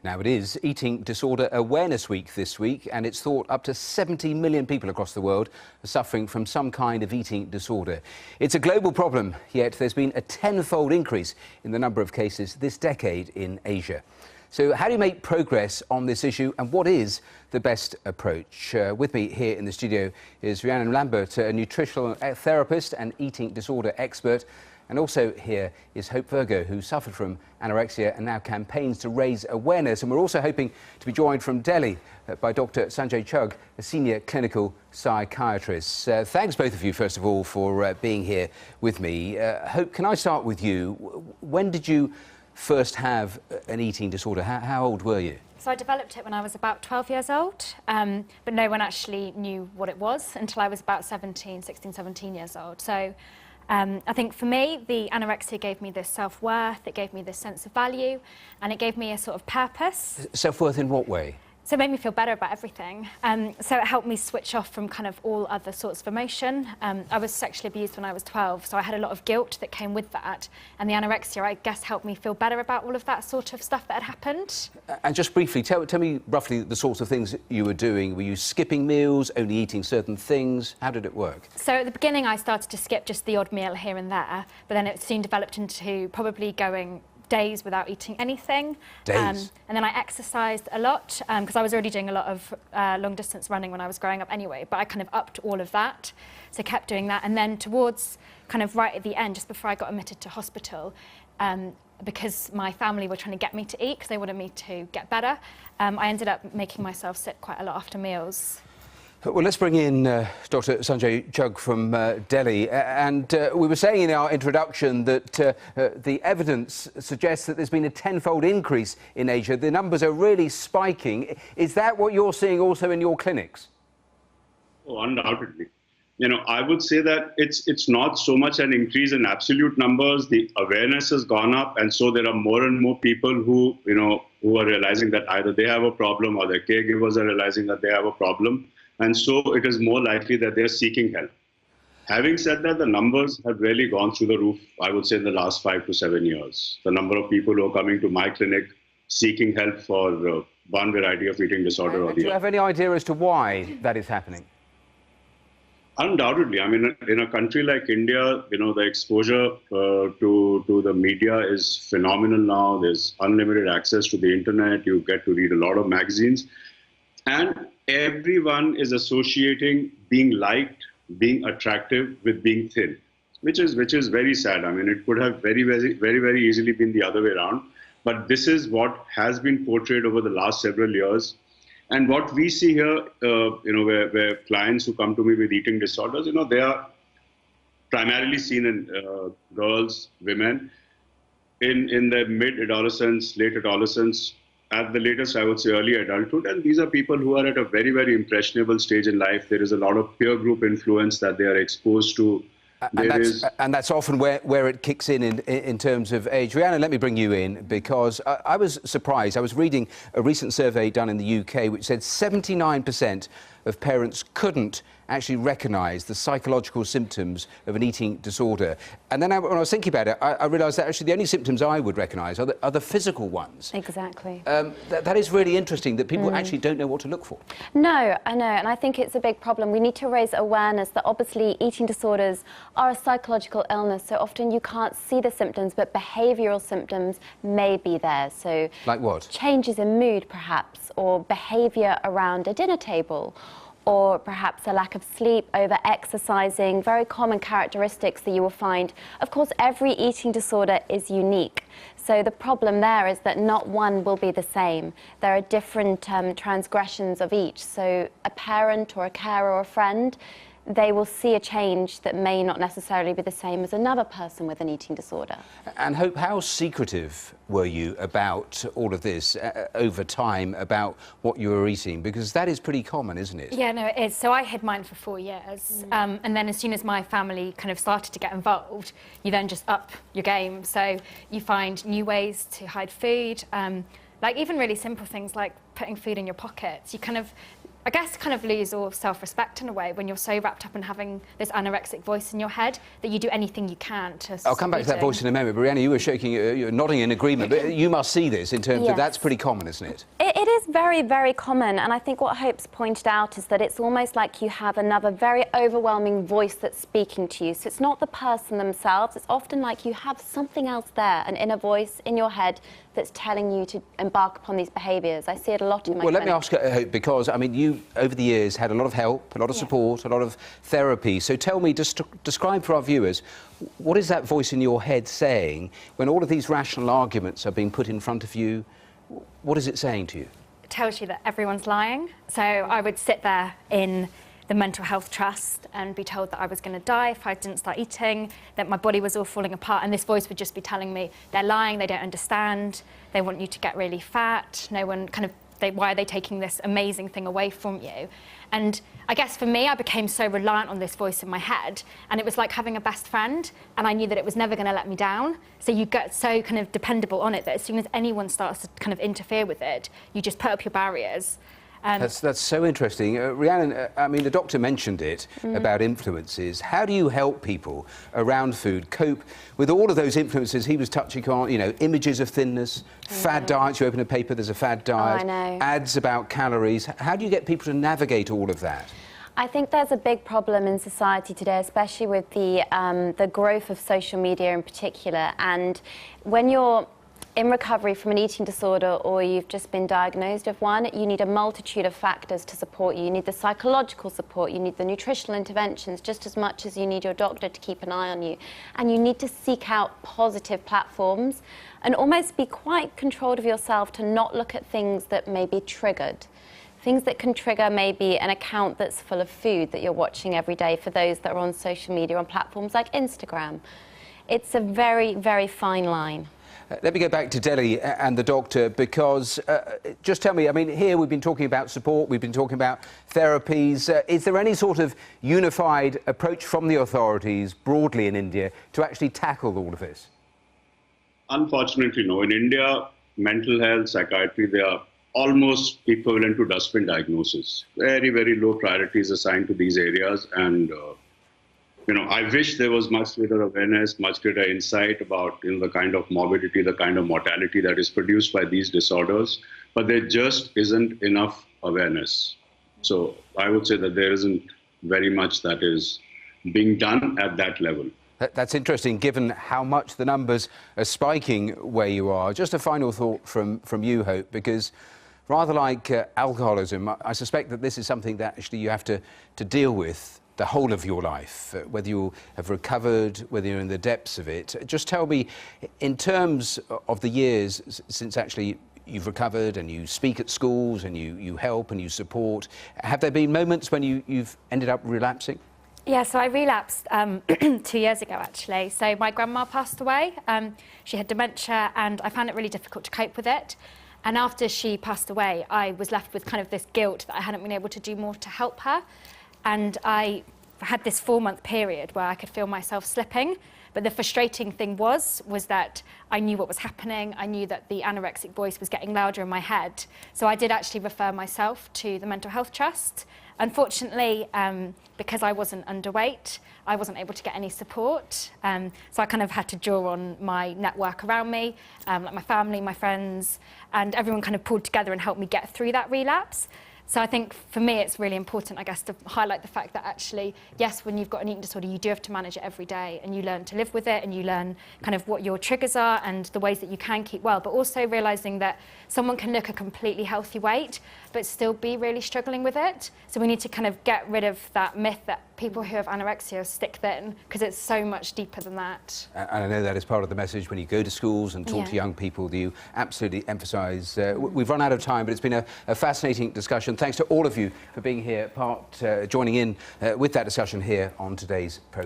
Now it is Eating Disorder Awareness Week this week, and it's thought up to 70 million people across the world are suffering from some kind of eating disorder. It's a global problem, yet there's been a tenfold increase in the number of cases this decade in Asia. So how do you make progress on this issue, and what is the best approach? With me here in the studio is Rhiannon Lambert, a nutritional therapist and eating disorder expert. And also here is Virgo, who suffered from anorexia and now campaigns to raise awareness. And we're also hoping to be joined from Delhi by Dr. Sanjay Chugh, a senior clinical psychiatrist. Thanks both of you, first of all, for being here with me. Hope, can I start with you? When did you first have an eating disorder? How old were you? So I developed it when I was about 12 years old, but no one actually knew what it was until I was about 16, 17 years old. So I think for me, the anorexia gave me this self-worth, it gave me this sense of value, and it gave me a sort of purpose. Self-worth in what way? So it made me feel better about everything. So it helped me switch off from kind of all other sorts of emotion. I was sexually abused when I was 12, so I had a lot of guilt that came with that. And the anorexia, I guess, helped me feel better about all of that sort of stuff that had happened. And just briefly, tell me roughly the sorts of things you were doing. Were you skipping meals, only eating certain things? How did it work? So at the beginning, I started to skip just the odd meal here and there, but then it soon developed into probably going days without eating anything. Days? And then I exercised a lot because I was already doing a lot of long distance running when I was growing up anyway, but I kind of upped all of that, so kept doing that. And then towards kind of right at the end, just before I got admitted to hospital, because my family were trying to get me to eat because they wanted me to get better, I ended up making myself sick quite a lot after meals. Well, let's bring in Dr. Sanjay Chugh from Delhi. And we were saying in our introduction that the evidence suggests that there's been a tenfold increase in Asia. The numbers are really spiking. Is that what you're seeing also in your clinics? Oh, undoubtedly. You know, I would say that it's not so much an increase in absolute numbers. The awareness has gone up, and so there are more and more people who are realizing that either they have a problem or their caregivers are realizing that they have a problem. And so it is more likely that they're seeking help. Having said that, the numbers have really gone through the roof, I would say, in the last 5 to 7 years. The number of people who are coming to my clinic seeking help for one variety of eating disorder or the other. Do you have any idea as to why that is happening? Undoubtedly. I mean, in a country like India, the exposure to the media is phenomenal now. There's unlimited access to the internet. You get to read a lot of magazines. And everyone is associating being liked, being attractive with being thin, which is very sad. I mean, it could have very easily been the other way around. But this is what has been portrayed over the last several years. And what we see here, where clients who come to me with eating disorders, they are primarily seen in girls, women, in their mid-adolescence, late adolescence, at the latest, I would say early adulthood. And these are people who are at a very impressionable stage in life. There is a lot of peer group influence that they are exposed to. And that's often where it kicks in terms of age. Rhiannon, let me bring you in, because I was surprised. I was reading a recent survey done in the UK which said 79% of parents couldn't actually recognise the psychological symptoms of an eating disorder. And then when I was thinking about it, I realised that actually the only symptoms I would recognise are the physical ones. Exactly. That is really interesting, that people actually don't know what to look for. No, I know, and I think it's a big problem. We need to raise awareness that obviously eating disorders are a psychological illness, so often you can't see the symptoms, but behavioural symptoms may be there. So, like what? Changes in mood, perhaps, or behaviour around a dinner table, or perhaps a lack of sleep, over-exercising, very common characteristics that you will find. Of course, every eating disorder is unique. So the problem there is that not one will be the same. There are different transgressions of each. So a parent or a carer or a friend, they will see a change that may not necessarily be the same as another person with an eating disorder. And Hope, how secretive were you about all of this over time, about what you were eating? Because that is pretty common, isn't it? Yeah, no, it is. So I hid mine for 4 years. And then as soon as my family kind of started to get involved, you then just up your game. So you find new ways to hide food, like even really simple things like putting food in your pockets. You kind of I guess, kind of lose all self-respect in a way when you're so wrapped up in having this anorexic voice in your head that you do anything you can to I'll come back to that voice in a moment. But Rihanna, you were shaking, you're nodding in agreement, but you must see this in terms of that's pretty common, isn't it? It is very, very common, and I think what Hope's pointed out is that it's almost like you have another very overwhelming voice that's speaking to you. So it's not the person themselves, it's often like you have something else there, an inner voice in your head that's telling you to embark upon these behaviours. I see it a lot in my clinic. Let me ask, Hope, because, I mean, you, over the years, had a lot of help, a lot of support, a lot of therapy. So tell me, just describe for our viewers, what is that voice in your head saying when all of these rational arguments are being put in front of you? What is it saying to you? It tells you that everyone's lying. So I would sit there in the mental health trust and be told that I was going to die if I didn't start eating, that my body was all falling apart, and this voice would just be telling me they're lying, they don't understand, they want you to get really fat, no one kind of, why are they taking this amazing thing away from you? And I guess for me, I became so reliant on this voice in my head, and it was like having a best friend, and I knew that it was never going to let me down. So you get so kind of dependable on it that as soon as anyone starts to kind of interfere with it, you just put up your barriers. That's so interesting. Rhiannon, I mean, the doctor mentioned it about influences. How do you help people around food cope with all of those influences he was touching on, you know, images of thinness, fad diets, you open a paper, there's a fad diet, ads about calories. How do you get people to navigate all of that? I think there's a big problem in society today, especially with the growth of social media in particular. And when you're in recovery from an eating disorder or you've just been diagnosed with one, you need a multitude of factors to support you. You need the psychological support, you need the nutritional interventions just as much as you need your doctor to keep an eye on you. And you need to seek out positive platforms and almost be quite controlled of yourself to not look at things that may be triggered. Things that can trigger maybe an account that's full of food that you're watching every day for those that are on social media on platforms like Instagram. It's a very, very fine line. Let me go back to Delhi and the doctor, because just tell me, I mean, here we've been talking about support, we've been talking about therapies. Is there any sort of unified approach from the authorities broadly in India to actually tackle all of this? Unfortunately, no. In India, mental health, psychiatry, they are almost equivalent to dustbin diagnosis. Very, very low priorities assigned to these areas. And you know, I wish there was much greater awareness, much greater insight about, you know, the kind of morbidity, the kind of mortality that is produced by these disorders, but there just isn't enough awareness. So I would say that there isn't very much that is being done at that level. That's interesting, given how much the numbers are spiking where you are. Just a final thought from you, Hope, because rather like alcoholism, I suspect that this is something that actually you have to deal with the whole of your life, whether you have recovered, whether you're in the depths of it. Just tell me, in terms of the years since actually you've recovered and you speak at schools and you help and you support, have there been moments when you've ended up relapsing? Yeah, so I relapsed 2 years ago, actually. So my grandma passed away. She had dementia, and I found it really difficult to cope with it. And after she passed away, I was left with kind of this guilt that I hadn't been able to do more to help her. And I had this 4-month period where I could feel myself slipping. But the frustrating thing was that I knew what was happening. I knew that the anorexic voice was getting louder in my head. So I did actually refer myself to the Mental Health Trust. Unfortunately, because I wasn't underweight, I wasn't able to get any support. So I kind of had to draw on my network around me, like my family, my friends, and everyone kind of pulled together and helped me get through that relapse. So I think for me it's really important, I guess, to highlight the fact that actually, yes, when you've got an eating disorder, you do have to manage it every day, and you learn to live with it, and you learn kind of what your triggers are and the ways that you can keep well, but also realising that someone can look a completely healthy weight but still be really struggling with it. So we need to kind of get rid of that myth that people who have anorexia stick thin, because it's so much deeper than that. And I know that is part of the message when you go to schools and talk to young people, that you absolutely emphasise. We've run out of time, but it's been a fascinating discussion. Thanks to all of you for being here, joining in with that discussion here on today's programme.